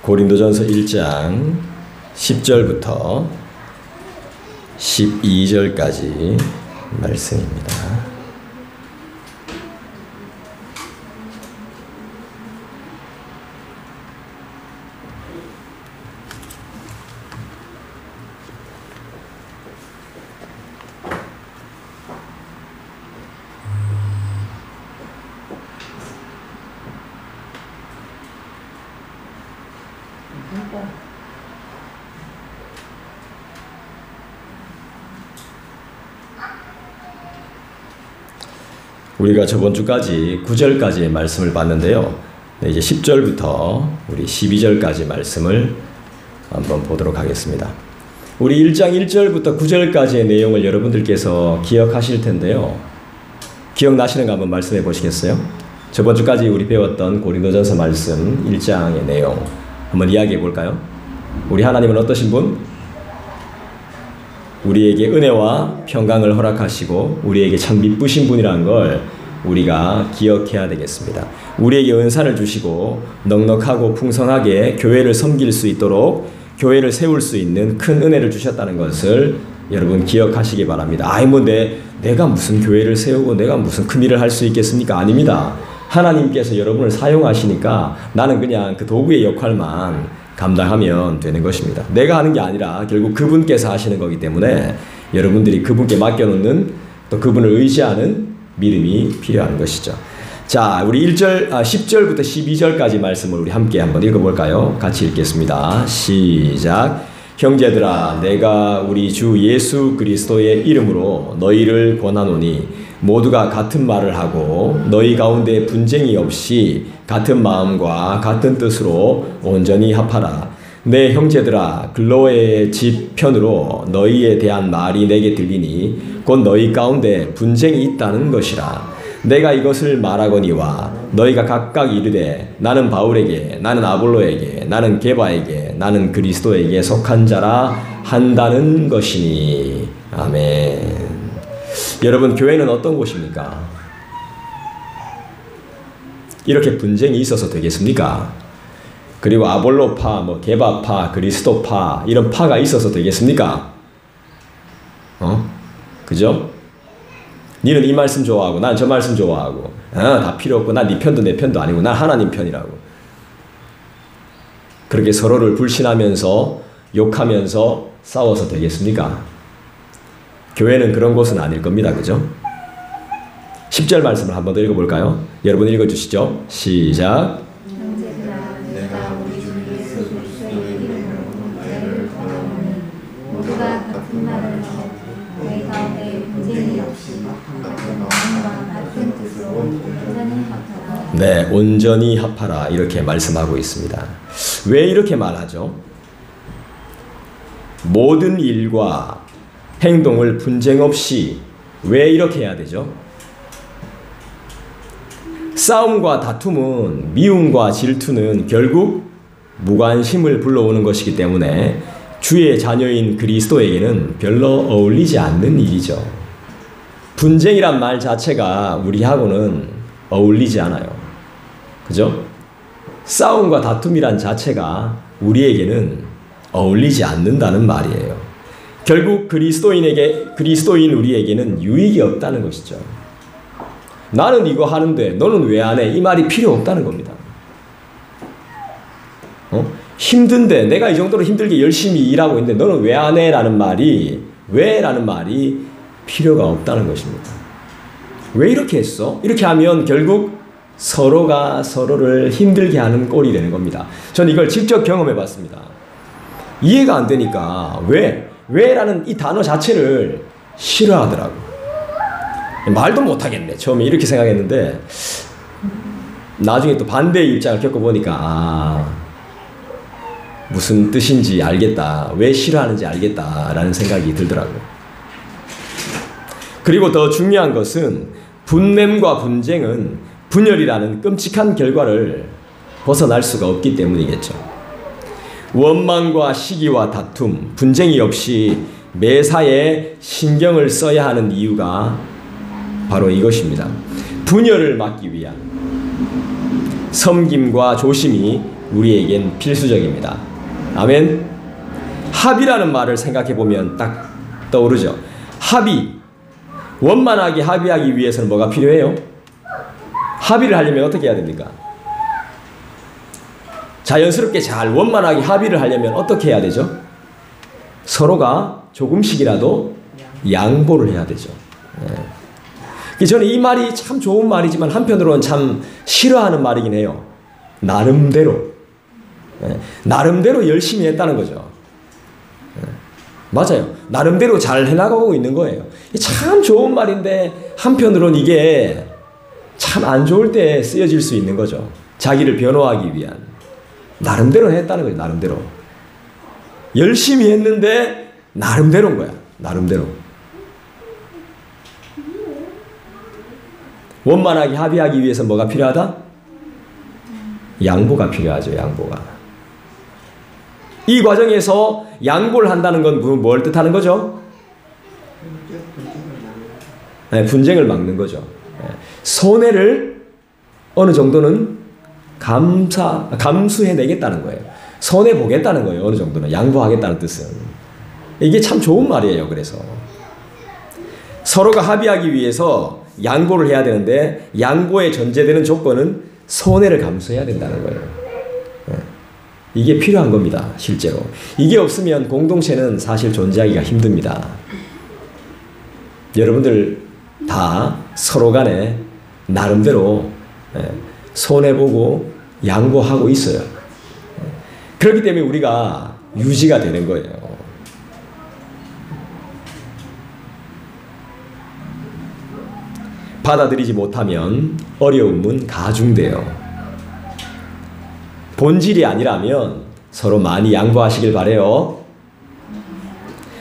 고린도전서 1장 10절부터 12절까지 말씀입니다. 우리가 저번 주까지 9절까지의 말씀을 봤는데요. 이제 10절부터 우리 12절까지 말씀을 한번 보도록 하겠습니다. 우리 1장 1절부터 9절까지의 내용을 여러분들께서 기억하실 텐데요. 기억나시는 거 한번 말씀해 보시겠어요? 저번 주까지 우리 배웠던 고린도전서 말씀 1장의 내용 한번 이야기해 볼까요? 우리 하나님은 어떠신 분? 우리에게 은혜와 평강을 허락하시고 우리에게 참 미쁘신 분이라는 걸 우리가 기억해야 되겠습니다. 우리에게 은사를 주시고 넉넉하고 풍성하게 교회를 섬길 수 있도록 교회를 세울 수 있는 큰 은혜를 주셨다는 것을 여러분 기억하시기 바랍니다. 내가 무슨 교회를 세우고 내가 무슨 큰 일을 할 수 있겠습니까? 아닙니다. 하나님께서 여러분을 사용하시니까 나는 그냥 그 도구의 역할만 감당하면 되는 것입니다. 내가 하는 게 아니라 결국 그분께서 하시는 거기 때문에 여러분들이 그분께 맡겨놓는 또 그분을 의지하는 믿음이 필요한 것이죠. 자, 우리 10절부터 12절까지 말씀을 우리 함께 한번 읽어볼까요? 같이 읽겠습니다. 시작. 형제들아, 내가 우리 주 예수 그리스도의 이름으로 너희를 권하노니 모두가 같은 말을 하고 너희 가운데 분쟁이 없이 같은 마음과 같은 뜻으로 온전히 합하라. 내 형제들아, 글로의 집 편으로 너희에 대한 말이 내게 들리니 곧 너희 가운데 분쟁이 있다는 것이라. 내가 이것을 말하거니와 너희가 각각 이르되 나는 바울에게, 나는 아볼로에게, 나는 게바에게, 나는 그리스도에게 속한 자라 한다는 것이니. 아멘. 여러분, 교회는 어떤 곳입니까? 이렇게 분쟁이 있어서 되겠습니까? 그리고 아볼로파, 게바파, 그리스도파 이런 파가 있어서 되겠습니까? 그죠? 니는 이 말씀 좋아하고 난 저 말씀 좋아하고 다 필요 없고 난 네 편도 내 편도 아니고 난 하나님 편이라고. 그렇게 서로를 불신하면서 욕하면서 싸워서 되겠습니까? 교회는 그런 곳은 아닐 겁니다. 그죠? 10절 말씀을 한번 더 읽어볼까요? 여러분 읽어주시죠. 시작. 내가 우리 주 예수 그리스도의 이름으로 너희를 권하노니 모두가 같은 말을 하고 너희 가운데 분쟁이 없이 같은 마음과 같은 뜻으로 온전히 합하라. 네, 온전히 합하라 이렇게 말씀하고 있습니다. 왜 이렇게 말하죠? 모든 일과 행동을 분쟁 없이 왜 이렇게 해야 되죠? 싸움과 다툼은, 미움과 질투는 결국 무관심을 불러오는 것이기 때문에 주의 자녀인 그리스도에게는 별로 어울리지 않는 일이죠. 분쟁이란 말 자체가 우리하고는 어울리지 않아요. 그죠? 싸움과 다툼이란 자체가 우리에게는 어울리지 않는다는 말이에요. 결국 그리스도인 우리에게는 유익이 없다는 것이죠. 나는 이거 하는데 너는 왜 안 해? 이 말이 필요 없다는 겁니다. 힘든데 내가 이 정도로 힘들게 열심히 일하고 있는데 너는 왜 안 해? 라는 말이 필요가 없다는 것입니다. 왜 이렇게 했어? 이렇게 하면 결국 서로가 서로를 힘들게 하는 꼴이 되는 겁니다. 저는 이걸 직접 경험해 봤습니다. 이해가 안 되니까 왜라는 이 단어 자체를 싫어하더라고. 말도 못하겠네. 처음에 이렇게 생각했는데 나중에 또 반대의 입장을 겪어보니까 무슨 뜻인지 알겠다. 왜 싫어하는지 알겠다라는 생각이 들더라고요. 그리고 더 중요한 것은 분냄과 분쟁은 분열이라는 끔찍한 결과를 벗어날 수가 없기 때문이겠죠. 원망과 시기와 다툼, 분쟁이 없이 매사에 신경을 써야 하는 이유가 바로 이것입니다. 분열을 막기 위한 섬김과 조심이 우리에겐 필수적입니다. 아멘. 합의라는 말을 생각해 보면 딱 떠오르죠. 합의. 원만하게 합의하기 위해서는 뭐가 필요해요? 합의를 하려면 어떻게 해야 됩니까? 자연스럽게 잘 원만하게 합의를 하려면 어떻게 해야 되죠? 서로가 조금씩이라도 양보를 해야 되죠. 저는 이 말이 참 좋은 말이지만 한편으로는 참 싫어하는 말이긴 해요. 나름대로. 나름대로 열심히 했다는 거죠. 맞아요. 나름대로 잘 해나가고 있는 거예요. 참 좋은 말인데 한편으로는 이게 참 안 좋을 때 쓰여질 수 있는 거죠. 자기를 변호하기 위한. 나름대로 했다는 거예요. 나름대로. 열심히 했는데 나름대로인 거야. 나름대로. 원만하게 합의하기 위해서 뭐가 필요하다? 양보가 필요하죠. 양보가. 이 과정에서 양보를 한다는 건 뭘 뜻하는 거죠? 분쟁을 막는 거죠. 손해를 어느 정도는 감수해내겠다는 거예요. 손해보겠다는 거예요. 어느 정도는. 양보하겠다는 뜻은. 이게 참 좋은 말이에요. 그래서 서로가 합의하기 위해서 양보를 해야 되는데 양보에 전제되는 조건은 손해를 감수해야 된다는 거예요. 이게 필요한 겁니다. 실제로. 이게 없으면 공동체는 사실 존재하기가 힘듭니다. 여러분들 다 서로 간에 나름대로 손해보고 양보하고 있어요. 그렇기 때문에 우리가 유지가 되는 거예요. 받아들이지 못하면 어려움은 가중돼요. 본질이 아니라면 서로 많이 양보하시길 바라요.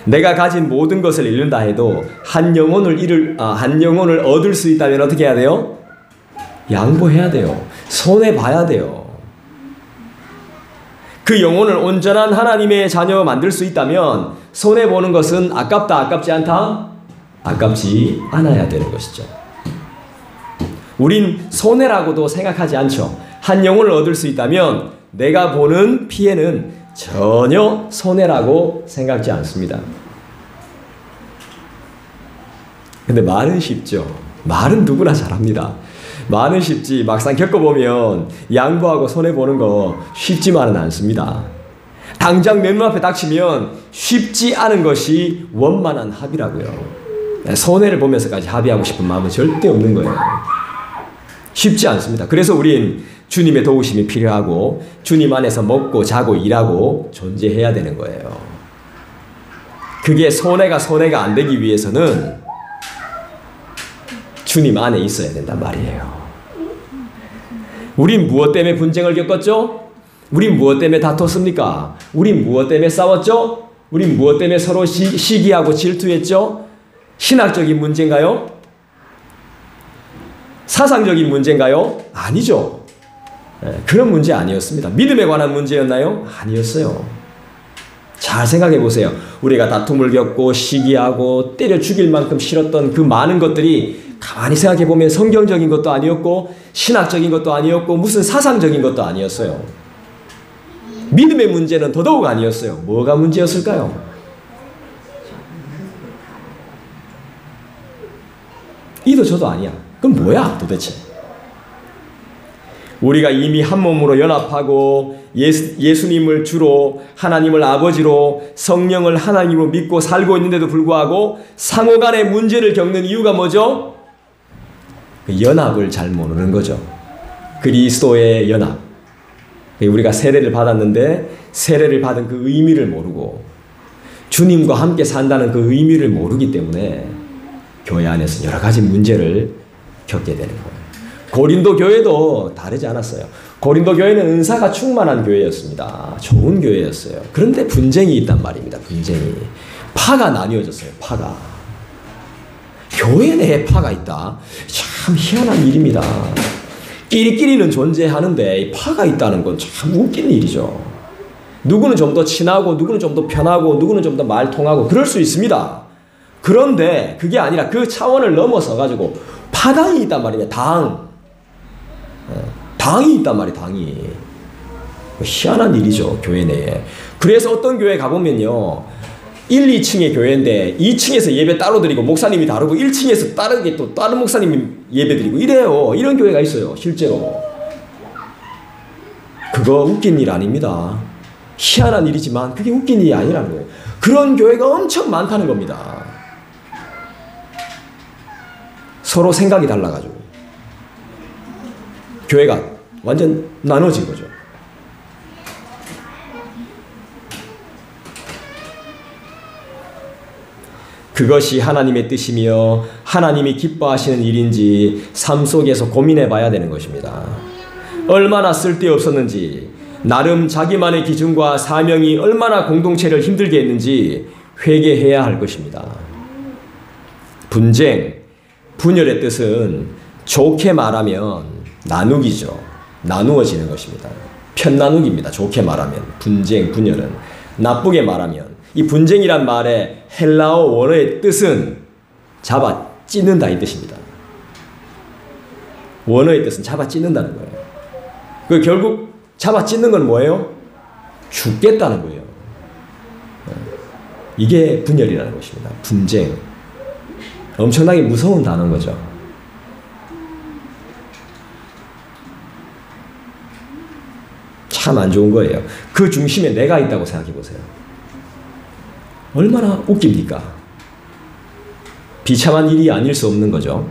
내가 가진 모든 것을 잃는다 해도 한 영혼을 얻을 수 있다면 어떻게 해야 돼요? 양보해야 돼요. 손해 봐야 돼요. 그 영혼을 온전한 하나님의 자녀 만들 수 있다면 손해 보는 것은 아깝다, 아깝지 않다? 아깝지 않아야 되는 것이죠. 우린 손해라고도 생각하지 않죠. 한 영혼을 얻을 수 있다면 내가 보는 피해는 전혀 손해라고 생각지 않습니다. 근데 말은 쉽죠. 말은 누구나 잘합니다. 말은 쉽지 막상 겪어보면 양보하고 손해보는 거 쉽지만은 않습니다. 당장 내 눈앞에 닥치면 쉽지 않은 것이 원만한 합의라고요. 손해를 보면서까지 합의하고 싶은 마음은 절대 없는 거예요. 쉽지 않습니다. 그래서 우린 주님의 도우심이 필요하고 주님 안에서 먹고 자고 일하고 존재해야 되는 거예요. 그게 손해가 안 되기 위해서는 주님 안에 있어야 된단 말이에요. 우린 무엇 때문에 분쟁을 겪었죠? 우린 무엇 때문에 다퉜습니까? 우린 무엇 때문에 싸웠죠? 우린 무엇 때문에 서로 시기하고 질투했죠? 신학적인 문제인가요? 사상적인 문제인가요? 아니죠. 그런 문제 아니었습니다. 믿음에 관한 문제였나요? 아니었어요. 잘 생각해 보세요. 우리가 다툼을 겪고 시기하고 때려 죽일 만큼 싫었던 그 많은 것들이 가만히 생각해 보면 성경적인 것도 아니었고 신학적인 것도 아니었고 무슨 사상적인 것도 아니었어요. 믿음의 문제는 더더욱 아니었어요. 뭐가 문제였을까요? 이도 저도 아니야. 그럼 뭐야 도대체? 우리가 이미 한 몸으로 연합하고 예수님을 주로 하나님을 아버지로 성령을 하나님으로 믿고 살고 있는데도 불구하고 상호 간의 문제를 겪는 이유가 뭐죠? 그 연합을 잘 모르는 거죠. 그리스도의 연합. 우리가 세례를 받았는데 세례를 받은 그 의미를 모르고 주님과 함께 산다는 그 의미를 모르기 때문에 교회 안에서 여러 가지 문제를 겪게 되는 거예요. 고린도 교회도 다르지 않았어요. 고린도 교회는 은사가 충만한 교회였습니다. 좋은 교회였어요. 그런데 분쟁이 있단 말입니다. 분쟁이. 파가 나뉘어졌어요. 파가. 교회 내에 파가 있다. 참 희한한 일입니다. 끼리끼리는 존재하는데 파가 있다는 건 참 웃긴 일이죠. 누구는 좀 더 친하고 누구는 좀 더 편하고 누구는 좀 더 말 통하고 그럴 수 있습니다. 그런데 그게 아니라 그 차원을 넘어서 가지고 파당이 있단 말이에요. 당이 있단 말이에요. 당이. 희한한 일이죠, 교회 내에. 그래서 어떤 교회 가보면요, 1, 2층의 교회인데 2층에서 예배 따로 드리고 목사님이 다르고 1층에서 다르게 또 다른 목사님이 예배 드리고 이래요. 이런 교회가 있어요, 실제로. 그거 웃긴 일 아닙니다. 희한한 일이지만 그게 웃긴 일이 아니라는 거예요. 그런 교회가 엄청 많다는 겁니다. 서로 생각이 달라가지고 교회가 완전 나눠진 거죠. 그것이 하나님의 뜻이며 하나님이 기뻐하시는 일인지 삶 속에서 고민해 봐야 되는 것입니다. 얼마나 쓸데없었는지, 나름 자기만의 기준과 사명이 얼마나 공동체를 힘들게 했는지 회개해야 할 것입니다. 분쟁, 분열의 뜻은 좋게 말하면 나누기죠. 나누어지는 것입니다. 편나누기입니다. 좋게 말하면 분쟁, 분열은. 나쁘게 말하면 이 분쟁이란 말의 헬라어 원어의 뜻은 잡아 찢는다 이 뜻입니다. 원어의 뜻은 잡아 찢는다는 거예요. 그 결국 잡아 찢는 건 뭐예요? 죽겠다는 거예요. 이게 분열이라는 것입니다. 분쟁. 엄청나게 무서운 단어인 거죠. 참 안 좋은 거예요. 그 중심에 내가 있다고 생각해 보세요. 얼마나 웃깁니까? 비참한 일이 아닐 수 없는 거죠.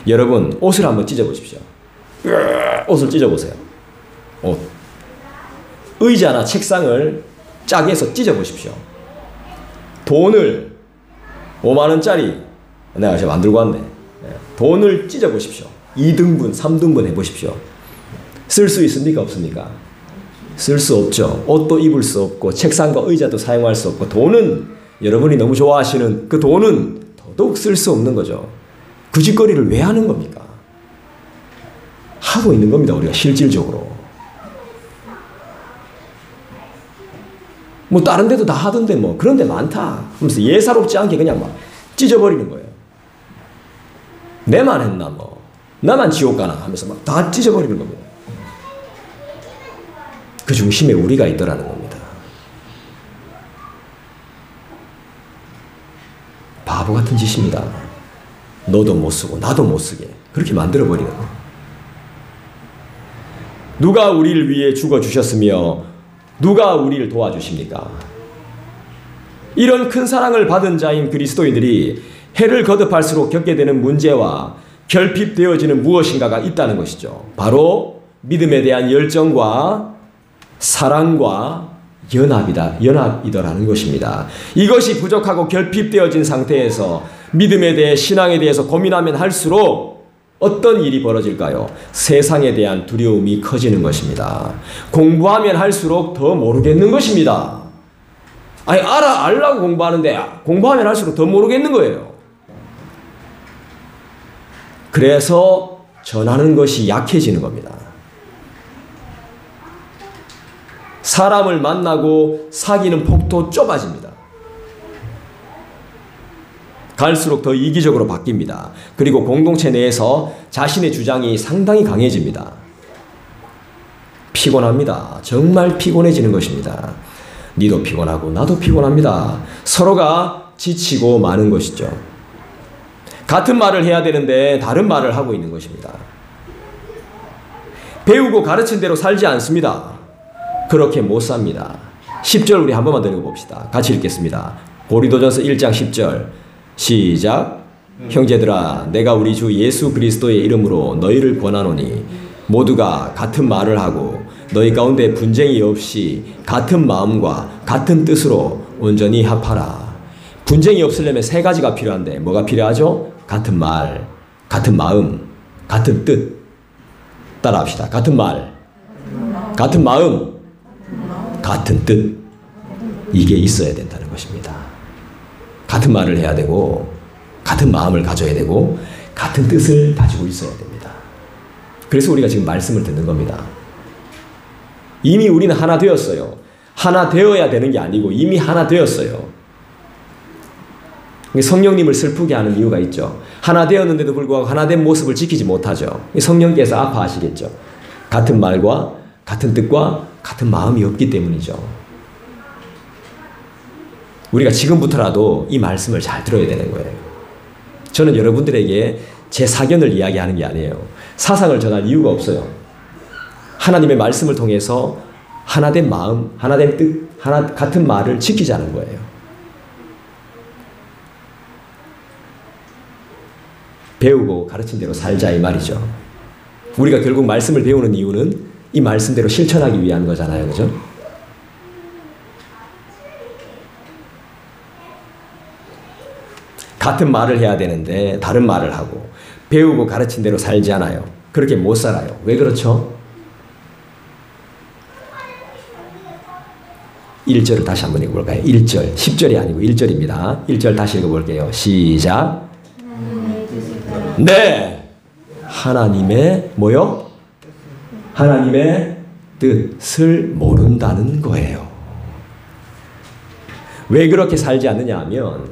여러분, 옷을 한번 찢어보십시오. 옷을 찢어보세요. 옷. 의자나 책상을 짜게 해서 찢어보십시오. 돈을 5만원짜리 내가 지금 만들고 왔네. 돈을 찢어보십시오. 2등분, 3등분 해보십시오. 쓸 수 있습니까? 없습니까? 쓸 수 없죠. 옷도 입을 수 없고 책상과 의자도 사용할 수 없고 돈은 여러분이 너무 좋아하시는 그 돈은 더더욱 쓸 수 없는 거죠. 그 짓거리를 왜 하는 겁니까? 하고 있는 겁니다. 우리가 실질적으로. 뭐 다른 데도 다 하던데 뭐 그런 데 많다 하면서 예사롭지 않게 그냥 막 찢어버리는 거예요. 내만 했나 뭐 나만 지옥 가나 하면서 막 다 찢어버리는 겁니다. 그 중심에 우리가 있더라는 겁니다. 바보 같은 짓입니다. 너도 못 쓰고 나도 못 쓰게 그렇게 만들어버리는 거예요. 누가 우리를 위해 죽어주셨으며 누가 우리를 도와주십니까? 이런 큰 사랑을 받은 자인 그리스도인들이 해를 거듭할수록 겪게 되는 문제와 결핍되어지는 무엇인가가 있다는 것이죠. 바로 믿음에 대한 열정과 사랑과 연합이더라는 것입니다. 이것이 부족하고 결핍되어진 상태에서 믿음에 대해 신앙에 대해서 고민하면 할수록 어떤 일이 벌어질까요? 세상에 대한 두려움이 커지는 것입니다. 공부하면 할수록 더 모르겠는 것입니다. 아니 알라고 공부하는데 공부하면 할수록 더 모르겠는 거예요. 그래서 전하는 것이 약해지는 겁니다. 사람을 만나고 사귀는 폭도 좁아집니다. 갈수록 더 이기적으로 바뀝니다. 그리고 공동체 내에서 자신의 주장이 상당히 강해집니다. 피곤합니다. 정말 피곤해지는 것입니다. 니도 피곤하고 나도 피곤합니다. 서로가 지치고 마는 것이죠. 같은 말을 해야 되는데 다른 말을 하고 있는 것입니다. 배우고 가르친 대로 살지 않습니다. 그렇게 못 삽니다. 10절 우리 한 번만 더 읽어봅시다. 같이 읽겠습니다. 고린도전서 1장 10절 시작. 형제들아 내가 우리 주 예수 그리스도의 이름으로 너희를 권하노니 모두가 같은 말을 하고 너희 가운데 분쟁이 없이 같은 마음과 같은 뜻으로 온전히 합하라. 분쟁이 없으려면 세 가지가 필요한데 뭐가 필요하죠? 같은 말, 같은 마음, 같은 뜻. 따라합시다. 같은 말, 같은 마음, 같은 뜻. 이게 있어야 된다는 것입니다. 같은 말을 해야 되고 같은 마음을 가져야 되고 같은 뜻을 가지고 있어야 됩니다. 그래서 우리가 지금 말씀을 듣는 겁니다. 이미 우리는 하나 되었어요. 하나 되어야 되는 게 아니고 이미 하나 되었어요. 성령님을 슬프게 하는 이유가 있죠. 하나 되었는데도 불구하고 하나 된 모습을 지키지 못하죠. 성령께서 아파하시겠죠. 같은 말과 같은 뜻과 같은 마음이 없기 때문이죠. 우리가 지금부터라도 이 말씀을 잘 들어야 되는 거예요. 저는 여러분들에게 제 사견을 이야기하는 게 아니에요. 사상을 전할 이유가 없어요. 하나님의 말씀을 통해서 하나된 마음, 하나된 뜻, 같은 말을 지키자는 거예요. 배우고 가르친 대로 살자 이 말이죠. 우리가 결국 말씀을 배우는 이유는 이 말씀대로 실천하기 위한 거잖아요. 그죠? 같은 말을 해야 되는데 다른 말을 하고 배우고 가르친 대로 살지 않아요. 그렇게 못 살아요. 왜 그렇죠? 1절을 다시 한번 읽어볼까요? 1절, 10절이 아니고 1절입니다. 1절 다시 읽어볼게요. 시작. 네, 하나님의 뭐요? 하나님의 뜻을 모른다는 거예요. 왜 그렇게 살지 않느냐 하면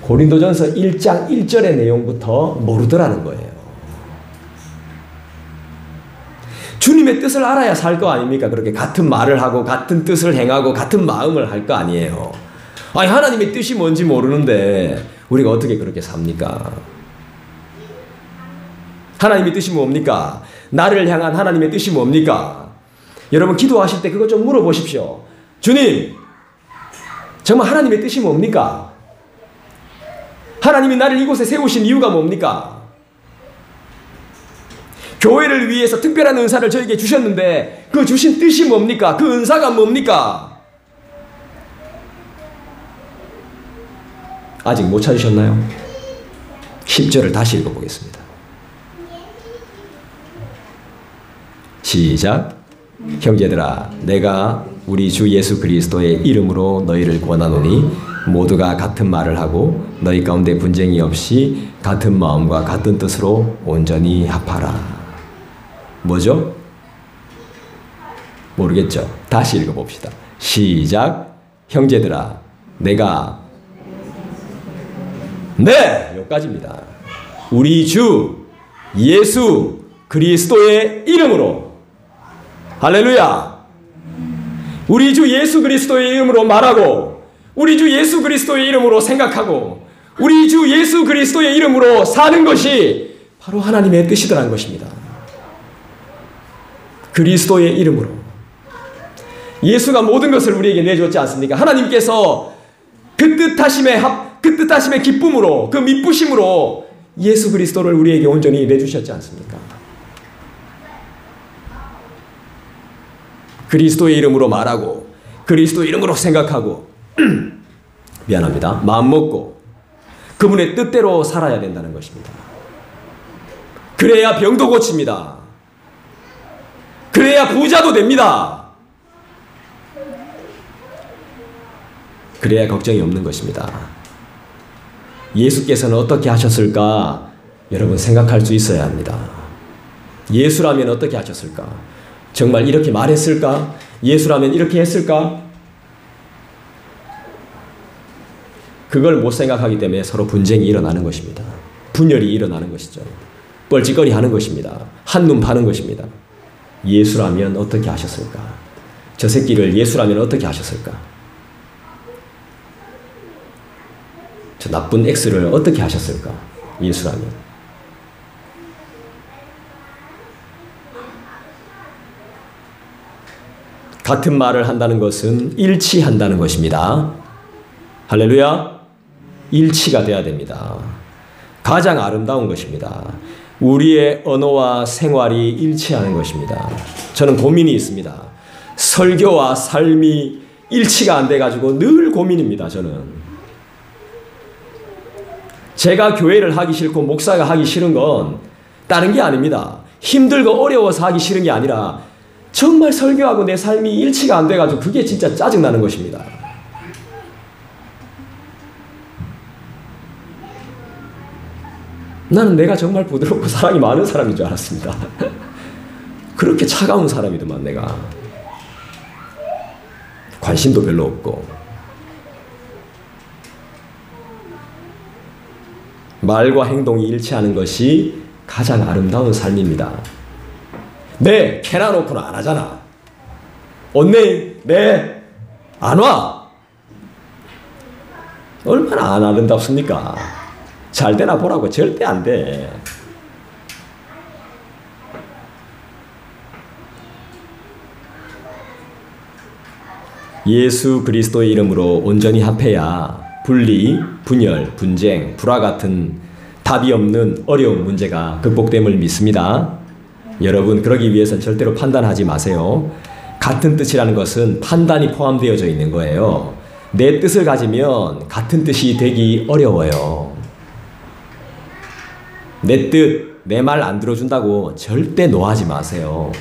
고린도전서 1장 1절의 내용부터 모르더라는 거예요. 주님의 뜻을 알아야 살 거 아닙니까? 그렇게 같은 말을 하고 같은 뜻을 행하고 같은 마음을 할 거 아니에요. 아니, 하나님의 뜻이 뭔지 모르는데 우리가 어떻게 그렇게 삽니까? 하나님의 뜻이 뭡니까? 나를 향한 하나님의 뜻이 뭡니까? 여러분 기도하실 때 그거 좀 물어보십시오. 주님, 정말 하나님의 뜻이 뭡니까? 하나님이 나를 이곳에 세우신 이유가 뭡니까? 교회를 위해서 특별한 은사를 저에게 주셨는데 그 주신 뜻이 뭡니까? 그 은사가 뭡니까? 아직 못 찾으셨나요? 10절을 다시 읽어보겠습니다. 시작. 형제들아, 내가 우리 주 예수 그리스도의 이름으로 너희를 권하노니 모두가 같은 말을 하고 너희 가운데 분쟁이 없이 같은 마음과 같은 뜻으로 온전히 합하라. 뭐죠? 모르겠죠? 다시 읽어봅시다. 시작. 형제들아, 내가 네! 여기까지입니다. 우리 주 예수 그리스도의 이름으로 할렐루야! 우리 주 예수 그리스도의 이름으로 말하고 우리 주 예수 그리스도의 이름으로 생각하고 우리 주 예수 그리스도의 이름으로 사는 것이 바로 하나님의 뜻이더라는 것입니다. 그리스도의 이름으로. 예수가 모든 것을 우리에게 내줬지 않습니까? 하나님께서 그 뜻하심의 기쁨으로, 그 미쁘심으로 예수 그리스도를 우리에게 온전히 내주셨지 않습니까? 그리스도의 이름으로 말하고 그리스도의 이름으로 생각하고 미안합니다. 마음 먹고 그분의 뜻대로 살아야 된다는 것입니다. 그래야 병도 고칩니다. 그래야 부자도 됩니다. 그래야 걱정이 없는 것입니다. 예수께서는 어떻게 하셨을까? 여러분 생각할 수 있어야 합니다. 예수라면 어떻게 하셨을까? 정말 이렇게 말했을까? 예수라면 이렇게 했을까? 그걸 못 생각하기 때문에 서로 분쟁이 일어나는 것입니다. 분열이 일어나는 것이죠. 뻘짓거리 하는 것입니다. 한눈 파는 것입니다. 예수라면 어떻게 하셨을까? 저 새끼를 예수라면 어떻게 하셨을까? 저 나쁜 X를 어떻게 하셨을까? 예수라면. 같은 말을 한다는 것은 일치한다는 것입니다. 할렐루야. 일치가 돼야 됩니다. 가장 아름다운 것입니다. 우리의 언어와 생활이 일치하는 것입니다. 저는 고민이 있습니다. 설교와 삶이 일치가 안 돼가지고 늘 고민입니다. 저는. 제가 교회를 하기 싫고 목사가 하기 싫은 건 다른 게 아닙니다. 힘들고 어려워서 하기 싫은 게 아니라 정말 설교하고 내 삶이 일치가 안 돼가지고 그게 진짜 짜증나는 것입니다. 나는 내가 정말 부드럽고 사랑이 많은 사람인 줄 알았습니다. 그렇게 차가운 사람이더만 내가. 관심도 별로 없고. 말과 행동이 일치하는 것이 가장 아름다운 삶입니다. 네, 캐나놓고는 안 하잖아. 온네? 네. 안 와. 얼마나 안 아름답습니까? 잘 되나 보라고. 절대 안 돼. 예수 그리스도의 이름으로 온전히 합해야 분리, 분열, 분쟁, 불화 같은 답이 없는 어려운 문제가 극복됨을 믿습니다. 여러분, 그러기 위해서는 절대로 판단하지 마세요. 같은 뜻이라는 것은 판단이 포함되어져 있는 거예요. 내 뜻을 가지면 같은 뜻이 되기 어려워요. 내 뜻, 내 말 안 들어준다고 절대 노하지 마세요.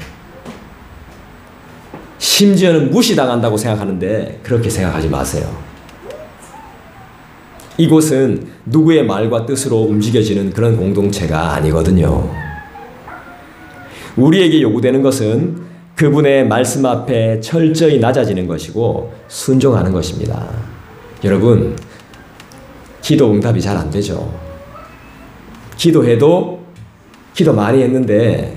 심지어는 무시당한다고 생각하는데 그렇게 생각하지 마세요. 이곳은 누구의 말과 뜻으로 움직여지는 그런 공동체가 아니거든요. 우리에게 요구되는 것은 그분의 말씀 앞에 철저히 낮아지는 것이고 순종하는 것입니다. 여러분, 기도 응답이 잘 안 되죠. 기도해도 기도 많이 했는데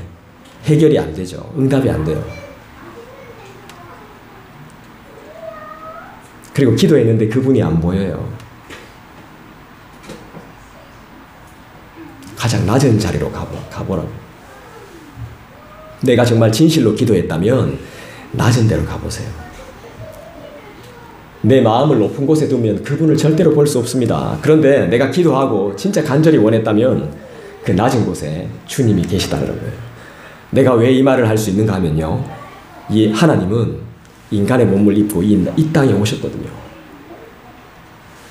해결이 안 되죠. 응답이 안 돼요. 그리고 기도했는데 그분이 안 보여요. 가장 낮은 자리로 가보라고. 내가 정말 진실로 기도했다면 낮은 데로 가보세요. 내 마음을 높은 곳에 두면 그분을 절대로 볼 수 없습니다. 그런데 내가 기도하고 진짜 간절히 원했다면 그 낮은 곳에 주님이 계시다는 거예요. 내가 왜 이 말을 할 수 있는가 하면요, 이 하나님은 인간의 몸을 입고 이 땅에 오셨거든요.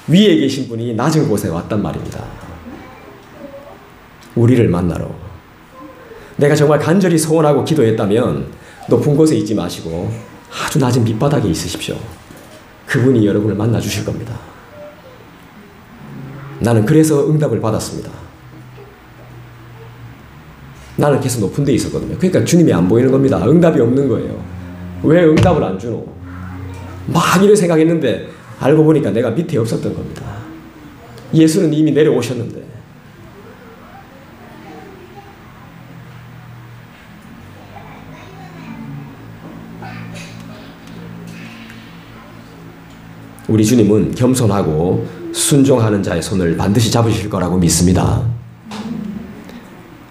위에 계신 분이 낮은 곳에 왔단 말입니다. 우리를 만나러. 내가 정말 간절히 소원하고 기도했다면 높은 곳에 있지 마시고 아주 낮은 밑바닥에 있으십시오. 그분이 여러분을 만나 주실 겁니다. 나는 그래서 응답을 받았습니다. 나는 계속 높은 데 있었거든요. 그러니까 주님이 안 보이는 겁니다. 응답이 없는 거예요. 왜 응답을 안 주노? 막 이런 생각했는데 알고 보니까 내가 밑에 없었던 겁니다. 예수는 이미 내려오셨는데. 우리 주님은 겸손하고 순종하는 자의 손을 반드시 잡으실 거라고 믿습니다.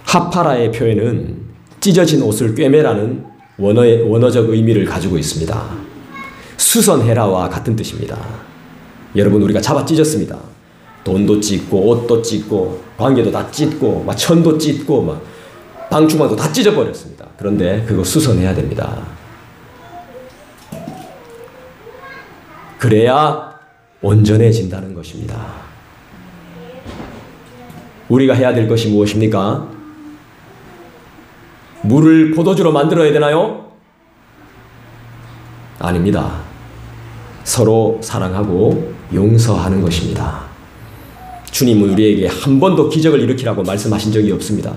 하파라의 표현은 찢어진 옷을 꿰매라는 원어적 의미를 가지고 있습니다. 수선해라와 같은 뜻입니다. 여러분, 우리가 잡아 찢었습니다. 돈도 찢고 옷도 찢고 관계도 다 찢고 막 천도 찢고 막 방충망도 다 찢어버렸습니다. 그런데 그거 수선해야 됩니다. 그래야 온전해진다는 것입니다. 우리가 해야 될 것이 무엇입니까? 물을 포도주로 만들어야 되나요? 아닙니다. 서로 사랑하고 용서하는 것입니다. 주님은 우리에게 한 번도 기적을 일으키라고 말씀하신 적이 없습니다.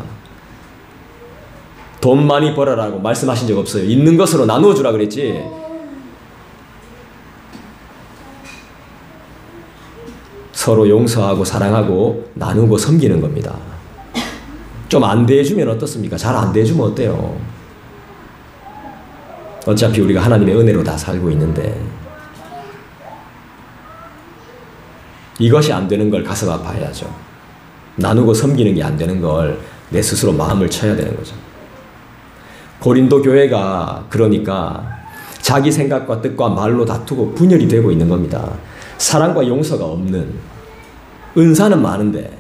돈 많이 벌어라고 말씀하신 적 없어요. 있는 것으로 나누어 주라 그랬지. 서로 용서하고 사랑하고 나누고 섬기는 겁니다. 좀 안 대해주면 어떻습니까? 잘 안 대해주면 어때요? 어차피 우리가 하나님의 은혜로 다 살고 있는데 이것이 안 되는 걸 가슴 아파해야죠. 나누고 섬기는 게 안 되는 걸 내 스스로 마음을 쳐야 되는 거죠. 고린도 교회가 그러니까 자기 생각과 뜻과 말로 다투고 분열이 되고 있는 겁니다. 사랑과 용서가 없는, 은사는 많은데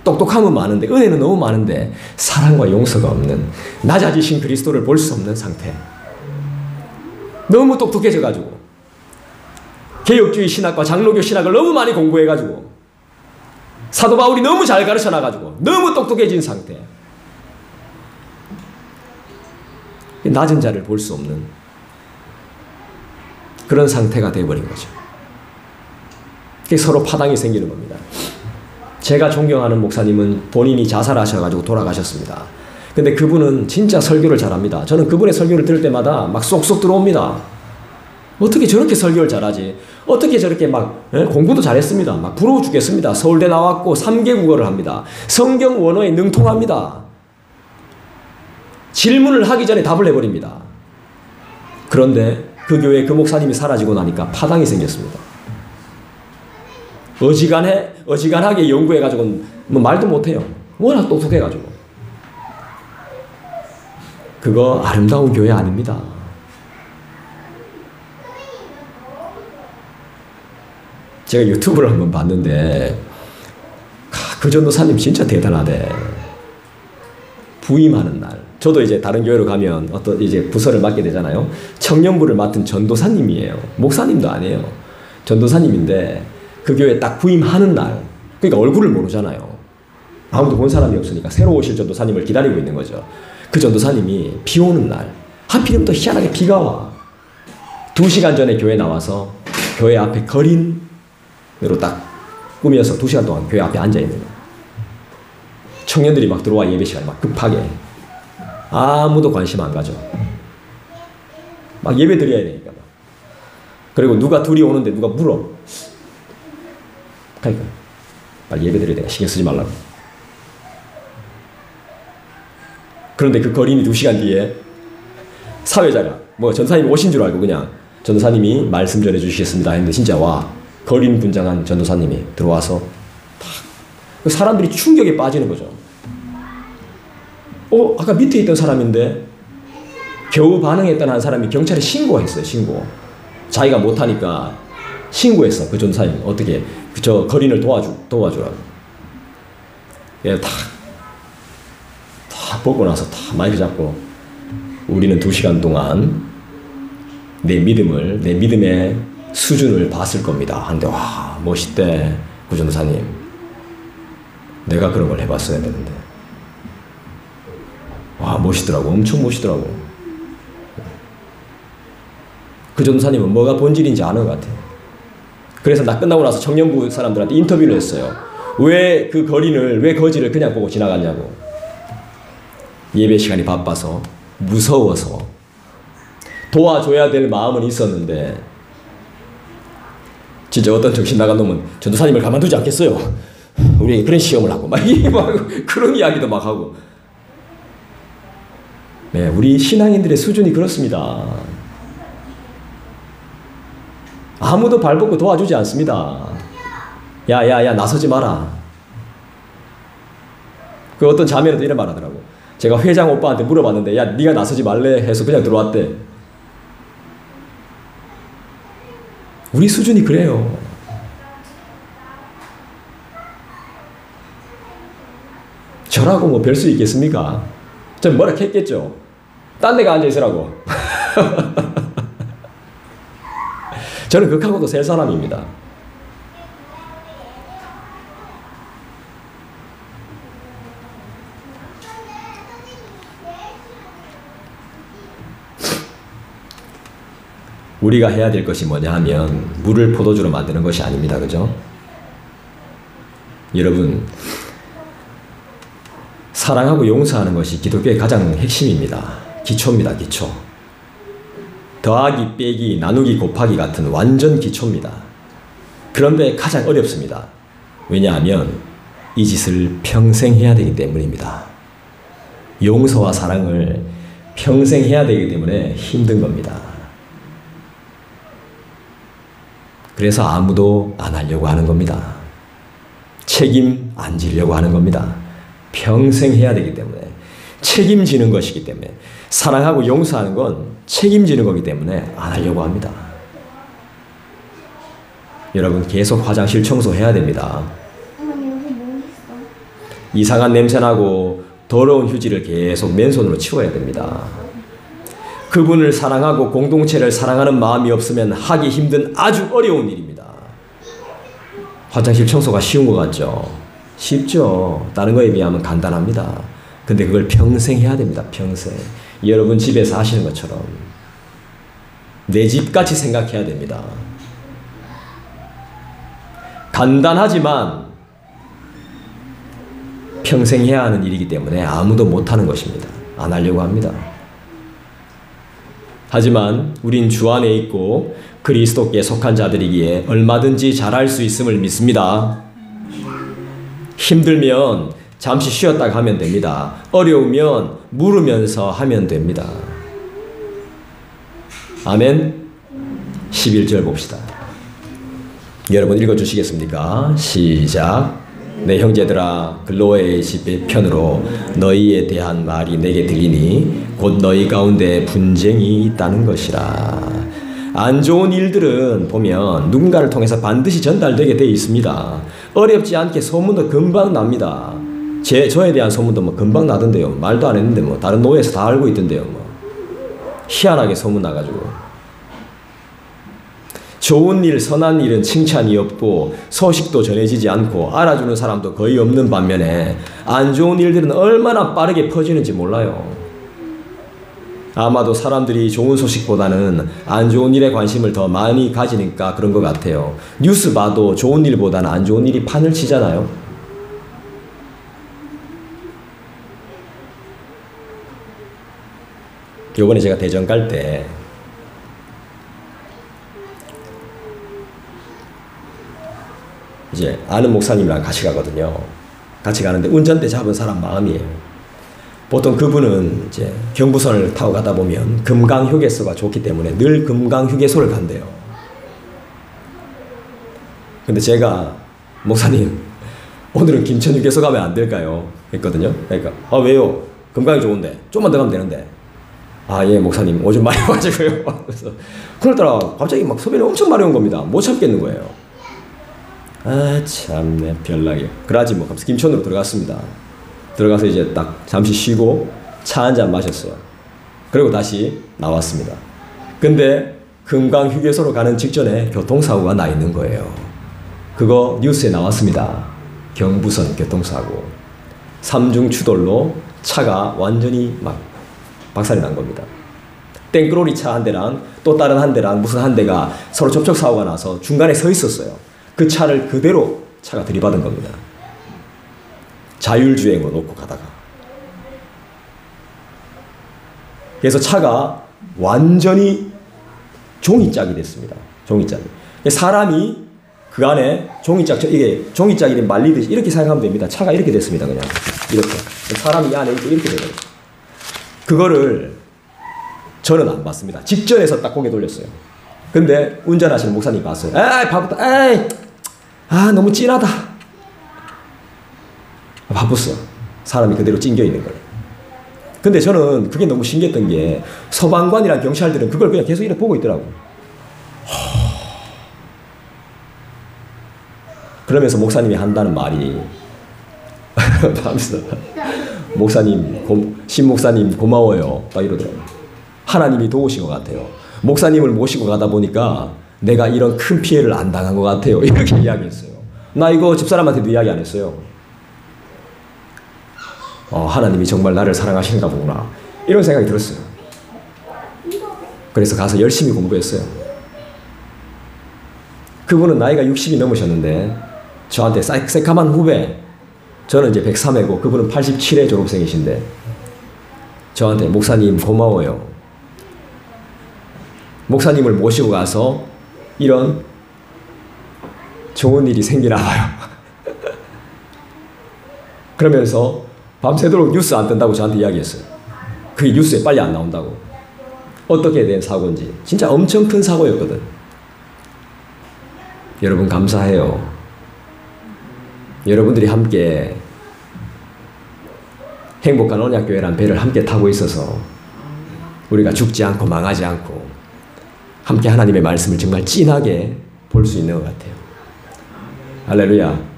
똑똑함은 많은데 은혜는 너무 많은데 사랑과 용서가 없는, 낮아지신 그리스도를 볼 수 없는 상태. 너무 똑똑해져가지고 개혁주의 신학과 장로교 신학을 너무 많이 공부해가지고 사도 바울이 너무 잘 가르쳐놔가지고 너무 똑똑해진 상태. 낮은 자를 볼 수 없는 그런 상태가 되어버린 거죠. 서로 파당이 생기는 겁니다. 제가 존경하는 목사님은 본인이 자살하셔가지고 돌아가셨습니다. 근데 그분은 진짜 설교를 잘합니다. 저는 그분의 설교를 들을 때마다 막 쏙쏙 들어옵니다. 어떻게 저렇게 설교를 잘하지? 어떻게 저렇게 막 공부도 잘했습니다. 막 부러워 죽겠습니다. 서울대 나왔고 3개 국어를 합니다. 성경 원어에 능통합니다. 질문을 하기 전에 답을 해버립니다. 그런데 그 교회 그 목사님이 사라지고 나니까 파당이 생겼습니다. 어지간하게 연구해가지고는 뭐 말도 못해요. 워낙 똑똑해가지고. 그거 아름다운 교회 아닙니다. 제가 유튜브를 한번 봤는데 그 전도사님 진짜 대단하대. 부임하는 날. 저도 이제 다른 교회로 가면 어떤 이제 부서를 맡게 되잖아요. 청년부를 맡은 전도사님이에요. 목사님도 아니에요. 전도사님인데 그 교회 딱 부임하는 날. 그러니까 얼굴을 모르잖아요. 아무도 본 사람이 없으니까 새로 오실 전도사님을 기다리고 있는 거죠. 그 전도사님이 비 오는 날. 하필이면 또 희한하게 비가 와. 2시간 전에 교회 나와서 교회 앞에 거린으로 딱 꾸며서 2시간 동안 교회 앞에 앉아있는 거예요. 청년들이 막 들어와 예배 시간에 막 급하게. 아무도 관심 안 가져. 막 예배 드려야 되니까. 막. 그리고 누가 둘이 오는데 누가 물어. 그러니까 빨리 예배 드려야 돼. 신경 쓰지 말라고. 그런데 그 거린이 2시간 뒤에 사회자가 뭐 전도사님이 오신 줄 알고 그냥 전도사님이 말씀 전해 주시겠습니다 했는데 진짜 와. 거린 분장한 전도사님이 들어와서 탁 사람들이 충격에 빠지는 거죠. 아까 밑에 있던 사람인데 겨우 반응했던 한 사람이 경찰에 신고했어요. 신고. 자기가 못하니까 신고했어. 그 전도사님 어떻게 저 거린을 도와주라고. 예, 탁 보고 나서 탁 마이크 잡고 우리는 2시간 동안 내 믿음의 수준을 봤을 겁니다. 한데 와 멋있대. 그 전도사님 내가 그런 걸 해봤어야 되는데 와 멋있더라고. 엄청 멋있더라고. 그 전도사님은 뭐가 본질인지 아는 것 같아요. 그래서 나 끝나고 나서 청년부 사람들한테 인터뷰를 했어요. 왜 그 거지를 그냥 보고 지나갔냐고. 예배 시간이 바빠서 무서워서 도와줘야 될 마음은 있었는데 진짜 어떤 정신 나간 놈은 전도사님을 가만두지 않겠어요. 우리 그런 시험을 하고 막 그런 이야기도 막 하고. 네, 우리 신앙인들의 수준이 그렇습니다. 아무도 발벗고 도와주지 않습니다. 야 나서지 마라. 그 어떤 자매는 이런 말 하더라고. 제가 회장 오빠한테 물어봤는데 야 네가 나서지 말래 해서 그냥 들어왔대. 우리 수준이 그래요. 저라고 뭐 별 수 있겠습니까? 전 뭐라 했겠죠. 딴 데가 앉아있으라고. 저는 극하고도 셀 사람입니다. 우리가 해야 될 것이 뭐냐 하면 물을 포도주로 만드는 것이 아닙니다. 그죠? 여러분 사랑하고 용서하는 것이 기독교의 가장 핵심입니다. 기초입니다. 기초. 더하기 빼기 나누기 곱하기 같은 완전 기초입니다. 그런데 가장 어렵습니다. 왜냐하면 이 짓을 평생 해야 되기 때문입니다. 용서와 사랑을 평생 해야 되기 때문에 힘든 겁니다. 그래서 아무도 안 하려고 하는 겁니다. 책임 안 지려고 하는 겁니다. 평생 해야 되기 때문에. 책임지는 것이기 때문에. 사랑하고 용서하는 건 책임지는 거기 때문에 안 하려고 합니다. 여러분 계속 화장실 청소해야 됩니다. 이상한 냄새나고 더러운 휴지를 계속 맨손으로 치워야 됩니다. 그분을 사랑하고 공동체를 사랑하는 마음이 없으면 하기 힘든 아주 어려운 일입니다. 화장실 청소가 쉬운 것 같죠? 쉽죠. 다른 거에 비하면 간단합니다. 근데 그걸 평생 해야 됩니다. 평생. 여러분 집에서 하시는 것처럼 내 집같이 생각해야 됩니다. 간단하지만 평생 해야 하는 일이기 때문에 아무도 못하는 것입니다. 안 하려고 합니다. 하지만 우린 주 안에 있고 그리스도께 속한 자들이기에 얼마든지 잘할 수 있음을 믿습니다. 힘들면 잠시 쉬었다가 하면 됩니다. 어려우면 물으면서 하면 됩니다. 아멘. 11절 봅시다. 여러분 읽어주시겠습니까? 시작. 내 형제들아 글로에의 집의 편으로 너희에 대한 말이 내게 들리니 곧 너희 가운데 분쟁이 있다는 것이라. 안 좋은 일들은 보면 누군가를 통해서 반드시 전달되게 되어 있습니다. 어렵지 않게 소문도 금방 납니다. 저에 대한 소문도 뭐 금방 나던데요. 말도 안 했는데 뭐 다른 노예에서 다 알고 있던데요. 뭐 희한하게 소문 나가지고. 좋은 일, 선한 일은 칭찬이 없고 소식도 전해지지 않고 알아주는 사람도 거의 없는 반면에 안 좋은 일들은 얼마나 빠르게 퍼지는지 몰라요. 아마도 사람들이 좋은 소식보다는 안 좋은 일에 관심을 더 많이 가지니까 그런 것 같아요. 뉴스 봐도 좋은 일보다는 안 좋은 일이 판을 치잖아요. 요번에 제가 대전 갈 때 이제 아는 목사님이랑 같이 가거든요. 같이 가는데 운전대 잡은 사람 마음이에요. 보통 그분은 이제 경부선을 타고 가다 보면 금강휴게소가 좋기 때문에 늘 금강휴게소를 간대요. 근데 제가 목사님 오늘은 김천휴게소 가면 안 될까요? 했거든요. 그러니까 왜요? 금강이 좋은데 좀만 더 가면 되는데. 예 목사님 오줌 많이 와가지고요. 그래서 그러더라 갑자기 막 소변이 엄청 많이 온 겁니다. 못 참겠는 거예요. 참네 별나게. 그러지 뭐 하면서 김천으로 들어갔습니다. 들어가서 이제 딱 잠시 쉬고 차 한 잔 마셨어요. 그리고 다시 나왔습니다. 근데 금강휴게소로 가는 직전에 교통사고가 나 있는 거예요. 그거 뉴스에 나왔습니다. 경부선 교통사고. 삼중추돌로 차가 완전히 막 박살이 난 겁니다. 땡그로리 차 한 대랑 또 다른 한 대랑 무슨 한 대가 서로 접촉사고가 나서 중간에 서 있었어요. 그 차를 그대로 차가 들이받은 겁니다. 자율주행으로 놓고 가다가. 그래서 차가 완전히 종이짝이 됐습니다. 종이짝이. 사람이 그 안에 종이짝, 이게 종이짝이 말리듯이 이렇게 생각하면 됩니다. 차가 이렇게 됐습니다. 그냥 이렇게. 사람이 이 안에 이렇게 되거든요. 그거를 저는 안 봤습니다. 직전에서 딱 고개 돌렸어요. 근데 운전하시는 목사님 봤어요. 바쁘다. 너무 진하다. 바빴어. 사람이 그대로 찡겨 있는 거예요. 근데 저는 그게 너무 신기했던 게 소방관이랑 경찰들은 그걸 그냥 계속 이렇게 보고 있더라고. 그러면서 목사님이 한다는 말이 하면서 목사님, 신목사님 고마워요. 딱 이러더라고요. 하나님이 도우신 것 같아요. 목사님을 모시고 가다 보니까 내가 이런 큰 피해를 안 당한 것 같아요. 이렇게 이야기했어요. 나 이거 집사람한테도 이야기 안 했어요. 하나님이 정말 나를 사랑하시는가 보구나. 이런 생각이 들었어요. 그래서 가서 열심히 공부했어요. 그분은 나이가 60이 넘으셨는데 저한테 새까만 후배, 저는 이제 103회고 그분은 87회 졸업생이신데 저한테 목사님 고마워요. 목사님을 모시고 가서 이런 좋은 일이 생기나 봐요. 그러면서 밤새도록 뉴스 안 뜬다고 저한테 이야기했어요. 그게 뉴스에 빨리 안 나온다고. 어떻게 된 사고인지. 진짜 엄청 큰 사고였거든. 여러분 감사해요. 여러분들이 함께 행복한 언약교회란 배를 함께 타고 있어서 우리가 죽지 않고 망하지 않고 함께 하나님의 말씀을 정말 진하게 볼 수 있는 것 같아요. 할렐루야.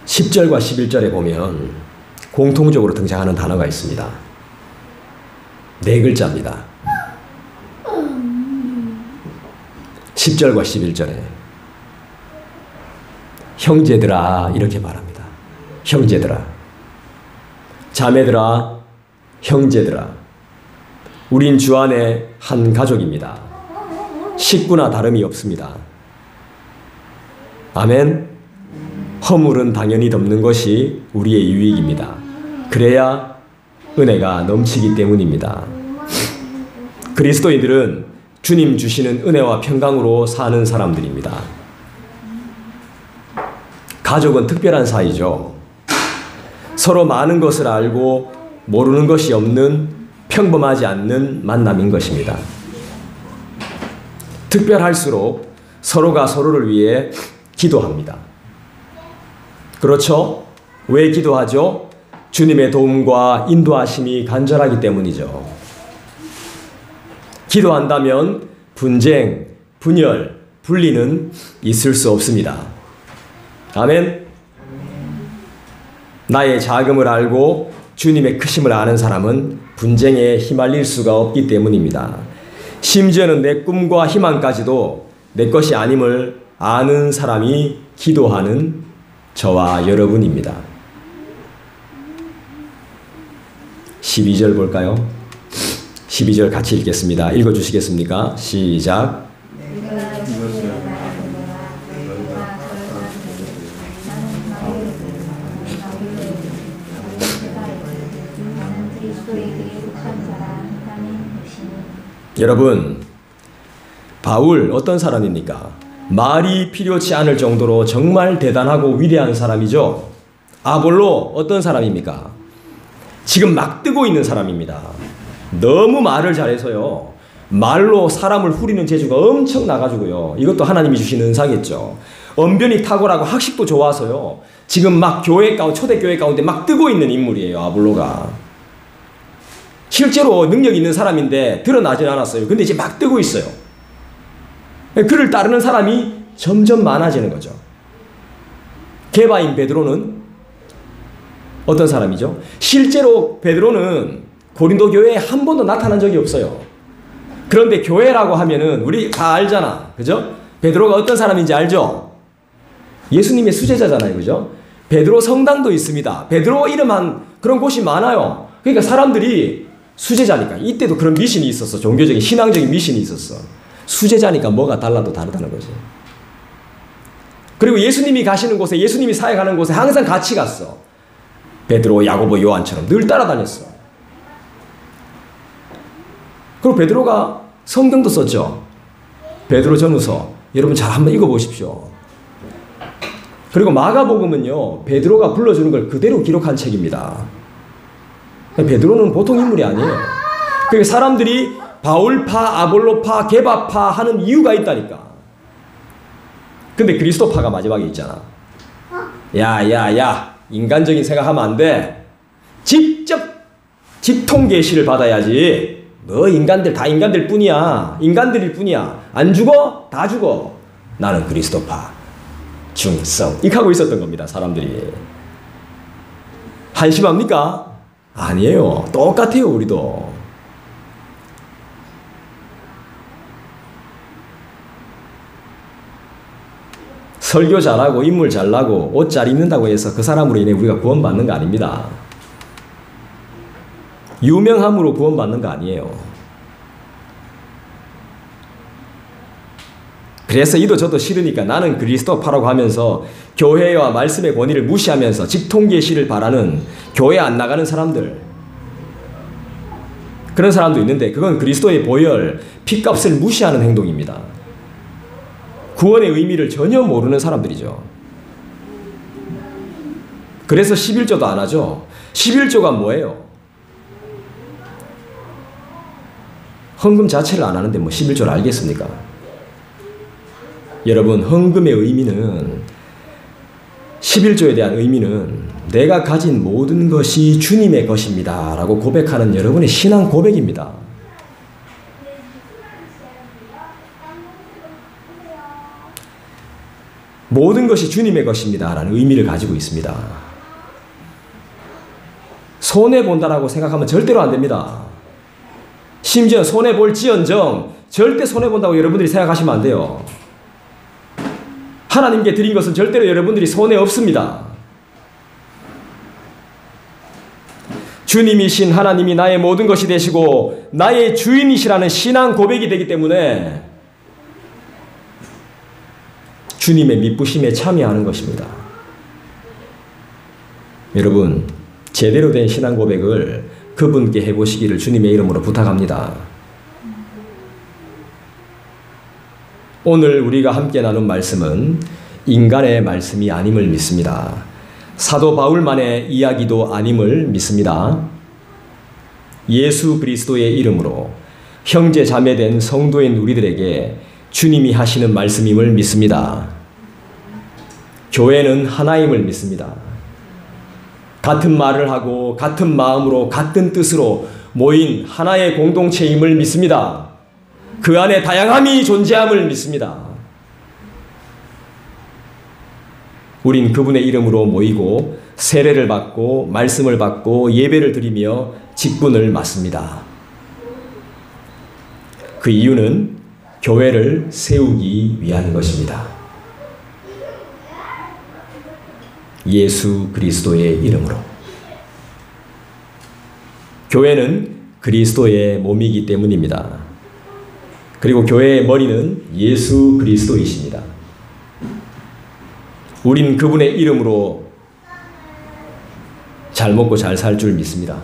(10절과 11절에) 보면 공통적으로 등장하는 단어가 있습니다. 4글자입니다. 10절과 11절에 형제들아 이렇게 말합니다. 형제들아, 자매들아, 형제들아, 우린 주 안에 한 가족입니다. 식구나 다름이 없습니다. 아멘. 허물은 당연히 덮는 것이 우리의 유익입니다. 그래야 은혜가 넘치기 때문입니다. 그리스도인들은 주님 주시는 은혜와 평강으로 사는 사람들입니다. 가족은 특별한 사이죠. 서로 많은 것을 알고 모르는 것이 없는 평범하지 않는 만남인 것입니다. 특별할수록 서로가 서로를 위해 기도합니다. 그렇죠? 왜 기도하죠? 주님의 도움과 인도하심이 간절하기 때문이죠. 기도한다면 분쟁, 분열, 분리는 있을 수 없습니다. 아멘. 나의 작음을 알고 주님의 크심을 아는 사람은 분쟁에 휘말릴 수가 없기 때문입니다. 심지어는 내 꿈과 희망까지도 내 것이 아님을 아는 사람이 기도하는 저와 여러분입니다. 12절 볼까요? 12절 같이 읽겠습니다. 읽어주시겠습니까? 시작. 여러분, 바울 어떤 사람입니까? 말이 필요치 않을 정도로 정말 대단하고 위대한 사람이죠. 아볼로 어떤 사람입니까? 지금 막 뜨고 있는 사람입니다. 너무 말을 잘해서요. 말로 사람을 후리는 재주가 엄청 나가지고요. 이것도 하나님이 주신 은사겠죠. 언변이 탁월하고 학식도 좋아서요. 지금 막 교회 가운데, 초대교회 가운데 막 뜨고 있는 인물이에요. 아볼로가. 실제로 능력 있는 사람인데 드러나진 않았어요. 근데 이제 막 뜨고 있어요. 그를 따르는 사람이 점점 많아지는 거죠. 게바인 베드로는 어떤 사람이죠? 실제로 베드로는 고린도 교회에 한 번도 나타난 적이 없어요. 그런데 교회라고 하면은 우리 다 알잖아. 그죠? 베드로가 어떤 사람인지 알죠? 예수님의 수제자잖아요. 그죠? 베드로 성당도 있습니다. 베드로 이름한 그런 곳이 많아요. 그러니까 사람들이 수제자니까. 이때도 그런 미신이 있었어. 종교적인 신앙적인 미신이 있었어. 수제자니까 뭐가 달라도 다르다는 거지. 그리고 예수님이 가시는 곳에, 예수님이 사역하는 곳에 항상 같이 갔어. 베드로, 야고보, 요한처럼 늘 따라다녔어. 그리고 베드로가 성경도 썼죠. 베드로 전후서. 여러분 잘 한번 읽어보십시오. 그리고 마가복음은요, 베드로가 불러주는 걸 그대로 기록한 책입니다. 베드로는 보통 인물이 아니에요. 그러니까 사람들이 바울파, 아볼로파, 게바파 하는 이유가 있다니까. 근데 그리스도파가 마지막에 있잖아. 야, 인간적인 생각하면 안 돼. 직접 직통계시를 받아야지. 너 인간들 다 인간들 뿐이야. 인간들일 뿐이야. 안 죽어? 다 죽어. 나는 그리스도파. 중성. 이렇게 하고 있었던 겁니다. 사람들이. 한심합니까? 아니에요. 똑같아요. 우리도. 설교 잘하고 인물 잘나고 옷 잘 입는다고 해서 그 사람으로 인해 우리가 구원받는 거 아닙니다. 유명함으로 구원받는 거 아니에요. 그래서 이도 저도 싫으니까 나는 그리스도파라고 하면서 교회와 말씀의 권위를 무시하면서 직통계시를 바라는 교회 안 나가는 사람들, 그런 사람도 있는데 그건 그리스도의 보혈, 피값을 무시하는 행동입니다. 구원의 의미를 전혀 모르는 사람들이죠. 그래서 11조도 안 하죠. 11조가 뭐예요? 헌금 자체를 안 하는데 뭐 11조를 알겠습니까? 여러분, 헌금의 의미는, 11조에 대한 의미는 내가 가진 모든 것이 주님의 것입니다 라고 고백하는 여러분의 신앙 고백입니다. 모든 것이 주님의 것입니다 라는 의미를 가지고 있습니다. 손해본다라고 생각하면 절대로 안 됩니다. 심지어 손해볼지언정 절대 손해본다고 여러분들이 생각하시면 안 돼요. 하나님께 드린 것은 절대로 여러분들이 손해 없습니다. 주님이신 하나님이 나의 모든 것이 되시고 나의 주인이시라는 신앙 고백이 되기 때문에 주님의 미쁘심에 참여하는 것입니다. 여러분, 제대로 된 신앙 고백을 그분께 해보시기를 주님의 이름으로 부탁합니다. 오늘 우리가 함께 나눈 말씀은 인간의 말씀이 아님을 믿습니다. 사도 바울만의 이야기도 아님을 믿습니다. 예수 그리스도의 이름으로 형제 자매된 성도인 우리들에게 주님이 하시는 말씀임을 믿습니다. 교회는 하나임을 믿습니다. 같은 말을 하고 같은 마음으로 같은 뜻으로 모인 하나의 공동체임을 믿습니다. 그 안에 다양함이 존재함을 믿습니다. 우린 그분의 이름으로 모이고 세례를 받고 말씀을 받고 예배를 드리며 직분을 맡습니다. 그 이유는 교회를 세우기 위한 것입니다. 예수 그리스도의 이름으로. 교회는 그리스도의 몸이기 때문입니다. 그리고 교회의 머리는 예수 그리스도이십니다. 우린 그분의 이름으로 잘 먹고 잘 살 줄 믿습니다.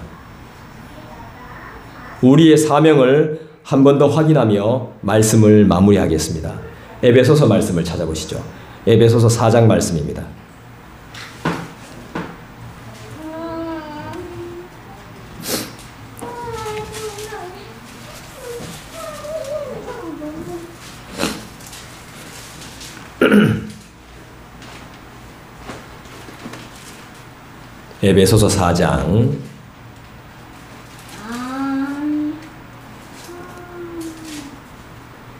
우리의 사명을 한 번 더 확인하며 말씀을 마무리하겠습니다. 에베소서 말씀을 찾아보시죠. 에베소서 4장 말씀입니다. 에베소서 4장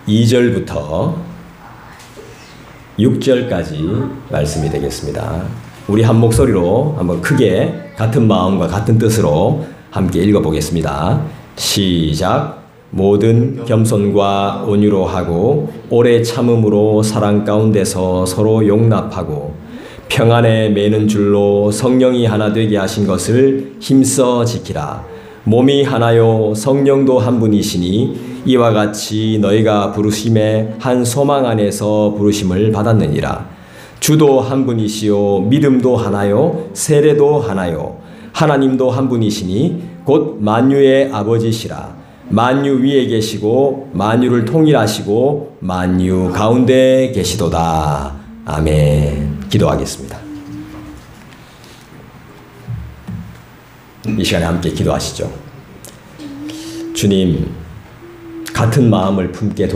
2절부터 6절까지 말씀이 되겠습니다. 우리 한 목소리로 한번 크게 같은 마음과 같은 뜻으로 함께 읽어보겠습니다. 시작. 모든 겸손과 온유로 하고 오래 참음으로 사랑 가운데서 서로 용납하고 평안에 매는 줄로 성령이 하나 되게 하신 것을 힘써 지키라. 몸이 하나요 성령도 한 분이시니 이와 같이 너희가 부르심의 한 소망 안에서 부르심을 받았느니라. 주도 한 분이시요 믿음도 하나요 세례도 하나요 하나님도 한 분이시니 곧 만유의 아버지시라. 만유 위에 계시고 만유를 통일하시고 만유 가운데 계시도다. 아멘. 기도하겠습니다. 이 시간에 함께 기도하시죠. 주님, 같은 마음을 품게 도와주시옵소서.